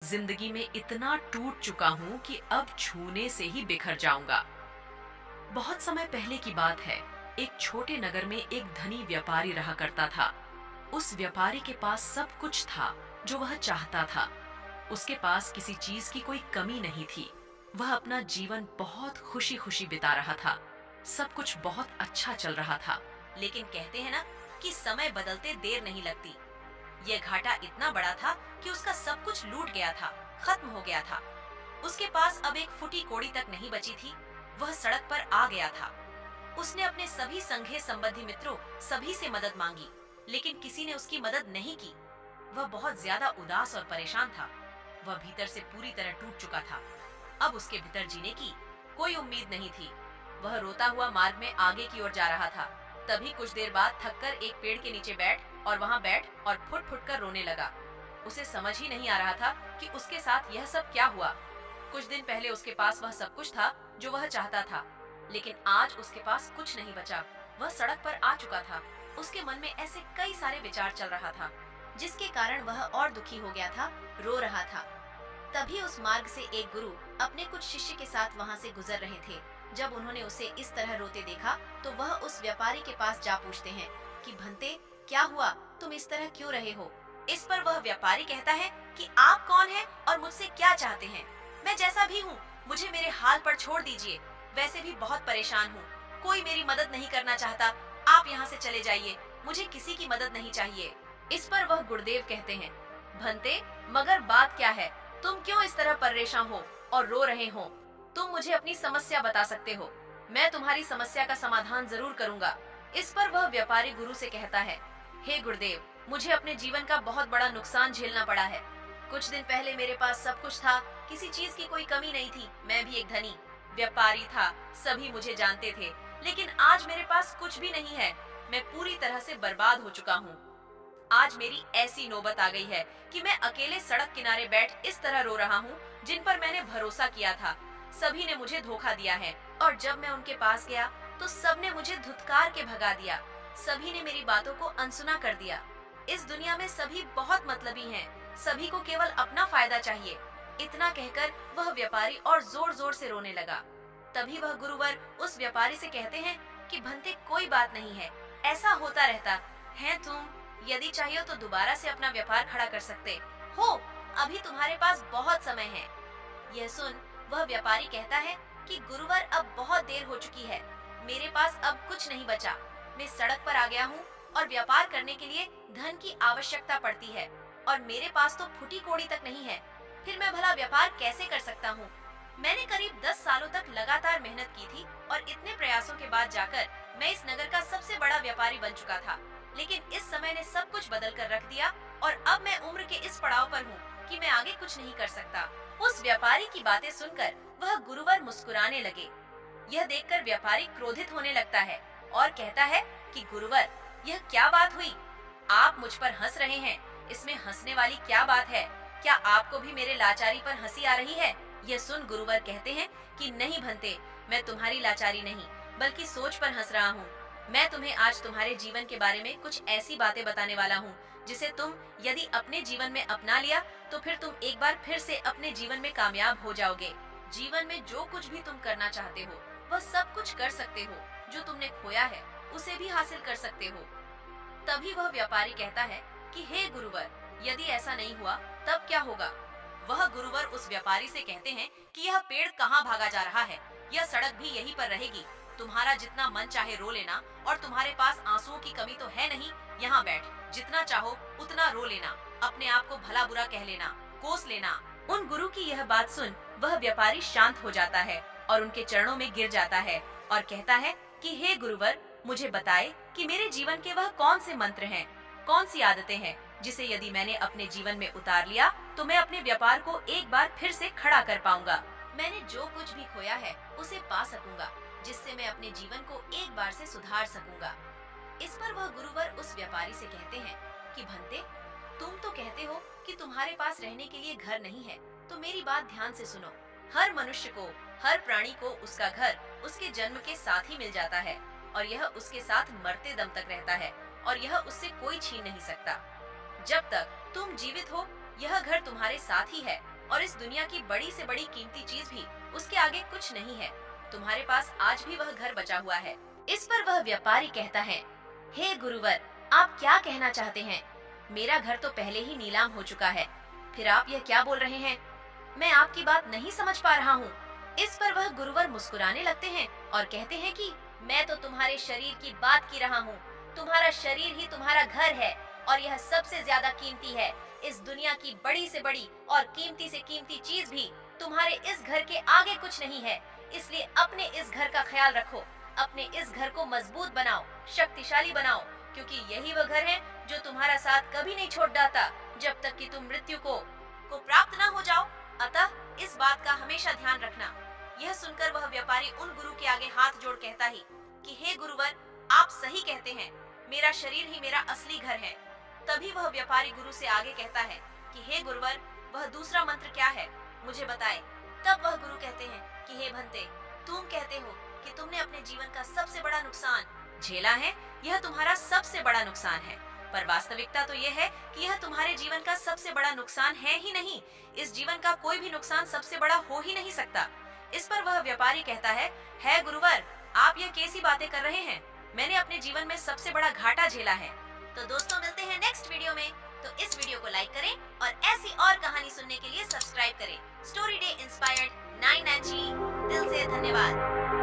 जिंदगी में इतना टूट चुका हूँ कि अब छूने से ही बिखर जाऊंगा। बहुत समय पहले की बात है। एक छोटे नगर में एक धनी व्यापारी रहा करता था। उस व्यापारी के पास सब कुछ था जो वह चाहता था। उसके पास किसी चीज की कोई कमी नहीं थी। वह अपना जीवन बहुत खुशी खुशी बिता रहा था। सब कुछ बहुत अच्छा चल रहा था। लेकिन कहते हैं ना कि समय बदलते देर नहीं लगती। यह घाटा इतना बड़ा था कि उसका सब कुछ लूट गया था, खत्म हो गया था। उसके पास अब एक फुटी कोड़ी तक नहीं बची थी। वह सड़क पर आ गया था। उसने अपने सभी संघे संबंधी मित्रों सभी से मदद मांगी, लेकिन किसी ने उसकी मदद नहीं की। वह बहुत ज्यादा उदास और परेशान था। वह भीतर से पूरी तरह टूट चुका था। अब उसके भीतर जीने की कोई उम्मीद नहीं थी। वह रोता हुआ मार्ग में आगे की ओर जा रहा था। तभी कुछ देर बाद थककर एक पेड़ के नीचे बैठ और फुट फुट कर रोने लगा। उसे समझ ही नहीं आ रहा था कि उसके साथ यह सब क्या हुआ। कुछ दिन पहले उसके पास वह सब कुछ था जो वह चाहता था, लेकिन आज उसके पास कुछ नहीं बचा। वह सड़क पर आ चुका था। उसके मन में ऐसे कई सारे विचार चल रहा था, जिसके कारण वह और दुखी हो गया था, रो रहा था। तभी उस मार्ग से एक गुरु अपने कुछ शिष्य के साथ वहाँ से गुजर रहे थे। जब उन्होंने उसे इस तरह रोते देखा तो वह उस व्यापारी के पास जा पूछते हैं कि भंते, क्या हुआ, तुम इस तरह क्यों रहे हो? इस पर वह व्यापारी कहता है कि आप कौन हैं और मुझसे क्या चाहते हैं? मैं जैसा भी हूँ, मुझे मेरे हाल पर छोड़ दीजिए। वैसे भी बहुत परेशान हूँ। कोई मेरी मदद नहीं करना चाहता। आप यहाँ से चले जाइए। मुझे किसी की मदद नहीं चाहिए। इस पर वह गुरुदेव कहते हैं, भंते, मगर बात क्या है? तुम क्यों इस तरह परेशान हो और रो रहे हो? तुम मुझे अपनी समस्या बता सकते हो। मैं तुम्हारी समस्या का समाधान जरूर करूंगा। इस पर वह व्यापारी गुरु से कहता है, हे गुरुदेव, मुझे अपने जीवन का बहुत बड़ा नुकसान झेलना पड़ा है। कुछ दिन पहले मेरे पास सब कुछ था, किसी चीज की कोई कमी नहीं थी। मैं भी एक धनी व्यापारी था, सभी मुझे जानते थे। लेकिन आज मेरे पास कुछ भी नहीं है। मैं पूरी तरह से बर्बाद हो चुका हूँ। आज मेरी ऐसी नौबत आ गई है कि मैं अकेले सड़क किनारे बैठ इस तरह रो रहा हूँ जिन पर मैंने भरोसा किया था। सभी ने मुझे धोखा दिया है और जब मैं उनके पास गया तो सबने मुझे धुतकार के भगा दिया। सभी ने मेरी बातों को अनसुना कर दिया। इस दुनिया में सभी बहुत मतलबी हैं। सभी को केवल अपना फायदा चाहिए। इतना कहकर वह व्यापारी और जोर जोर से रोने लगा। तभी वह गुरुवर उस व्यापारी से कहते हैं कि भंते, कोई बात नहीं है, ऐसा होता रहता है। तुम यदि चाहिए तो दोबारा से अपना व्यापार खड़ा कर सकते हो। अभी तुम्हारे पास बहुत समय है। यह सुन वह व्यापारी कहता है कि गुरुवर, अब बहुत देर हो चुकी है। मेरे पास अब कुछ नहीं बचा। मैं सड़क पर आ गया हूँ और व्यापार करने के लिए धन की आवश्यकता पड़ती है और मेरे पास तो फुटी कोड़ी तक नहीं है। फिर मैं भला व्यापार कैसे कर सकता हूँ? मैंने करीब 10 सालों तक लगातार मेहनत की थी और इतने प्रयासों के बाद जाकर मैं इस नगर का सबसे बड़ा व्यापारी बन चुका था। लेकिन इस समय ने सब कुछ बदल कर रख दिया और अब मैं उम्र के इस पड़ाव पर हूँ कि मैं आगे कुछ नहीं कर सकता। उस व्यापारी की बातें सुनकर वह गुरुवर मुस्कुराने लगे। यह देखकर व्यापारी क्रोधित होने लगता है और कहता है कि गुरुवर, यह क्या बात हुई? आप मुझ पर हंस रहे हैं। इसमें हंसने वाली क्या बात है? क्या आपको भी मेरे लाचारी पर हंसी आ रही है? यह सुन गुरुवर कहते हैं कि नहीं भंते, मैं तुम्हारी लाचारी नहीं बल्कि सोच पर हंस रहा हूँ। मैं तुम्हें आज तुम्हारे जीवन के बारे में कुछ ऐसी बातें बताने वाला हूँ जिसे तुम यदि अपने जीवन में अपना लिया तो फिर तुम एक बार फिर से अपने जीवन में कामयाब हो जाओगे। जीवन में जो कुछ भी तुम करना चाहते हो वह सब कुछ कर सकते हो। जो तुमने खोया है उसे भी हासिल कर सकते हो। तभी वह व्यापारी कहता है कि हे गुरुवर, यदि ऐसा नहीं हुआ तब क्या होगा? वह गुरुवर उस व्यापारी से कहते हैं कि यह पेड़ कहाँ भागा जा रहा है? यह सड़क भी यहीं पर रहेगी। तुम्हारा जितना मन चाहे रो लेना और तुम्हारे पास आंसुओं की कमी तो है नहीं। यहाँ बैठ, जितना चाहो उतना रो लेना, अपने आप को भला बुरा कह लेना, कोस लेना। उन गुरु की यह बात सुन वह व्यापारी शांत हो जाता है और उनके चरणों में गिर जाता है और कहता है कि हे गुरुवर, मुझे बताए कि मेरे जीवन के वह कौन से मंत्र हैं, कौन सी आदतें हैं जिसे यदि मैंने अपने जीवन में उतार लिया तो मैं अपने व्यापार को एक बार फिर से खड़ा कर पाऊंगा। मैंने जो कुछ भी खोया है उसे पा सकूंगा, जिससे मैं अपने जीवन को एक बार से सुधार सकूंगा। इस पर वह गुरुवर उस व्यापारी से कहते हैं कि भंते, तुम तो कहते हो कि तुम्हारे पास रहने के लिए घर नहीं है, तो मेरी बात ध्यान से सुनो। हर मनुष्य को, हर प्राणी को उसका घर उसके जन्म के साथ ही मिल जाता है और यह उसके साथ मरते दम तक रहता है और यह उससे कोई छीन नहीं सकता। जब तक तुम जीवित हो यह घर तुम्हारे साथ ही है और इस दुनिया की बड़ी से बड़ी कीमती चीज भी उसके आगे कुछ नहीं है। तुम्हारे पास आज भी वह घर बचा हुआ है। इस पर वह व्यापारी कहता है, हे गुरुवर, आप क्या कहना चाहते हैं? मेरा घर तो पहले ही नीलाम हो चुका है, फिर आप यह क्या बोल रहे हैं? मैं आपकी बात नहीं समझ पा रहा हूँ। इस पर वह गुरुवर मुस्कुराने लगते हैं और कहते हैं कि मैं तो तुम्हारे शरीर की बात की रहा हूँ। तुम्हारा शरीर ही तुम्हारा घर है और यह सबसे ज्यादा कीमती है। इस दुनिया की बड़ी से बड़ी और कीमती से कीमती चीज भी तुम्हारे इस घर के आगे कुछ नहीं है। इसलिए अपने इस घर का ख्याल रखो, अपने इस घर को मजबूत बनाओ, शक्तिशाली बनाओ, क्योंकि यही वह घर है जो तुम्हारा साथ कभी नहीं छोड़ जाता जब तक कि तुम मृत्यु को प्राप्त न हो जाओ। अतः इस बात का हमेशा ध्यान रखना। यह सुनकर वह व्यापारी उन गुरु के आगे हाथ जोड़ कहता ही कि हे गुरुवर, आप सही कहते हैं, मेरा शरीर ही मेरा असली घर है। तभी वह व्यापारी गुरु से आगे कहता है कि हे गुरुवर, वह दूसरा मंत्र क्या है, मुझे बताए। तब वह गुरु कहते हैं कि हे भंते, तुम कहते हो कि तुमने अपने जीवन का सबसे बड़ा नुकसान झेला है, यह तुम्हारा सबसे बड़ा नुकसान है। पर वास्तविकता तो यह है कि यह तुम्हारे जीवन का सबसे बड़ा नुकसान है ही नहीं। इस जीवन का कोई भी नुकसान सबसे बड़ा हो ही नहीं सकता। इस पर वह व्यापारी कहता है गुरुवर, आप यह कैसी बातें कर रहे हैं? मैंने अपने जीवन में सबसे बड़ा घाटा झेला है। तो दोस्तों, मिलते हैं नेक्स्ट वीडियो में। तो इस वीडियो को लाइक करें और ऐसी और कहानी सुनने के लिए सब्सक्राइब करें। स्टोरी डे इंस्पायर्ड 9 दिल से धन्यवाद।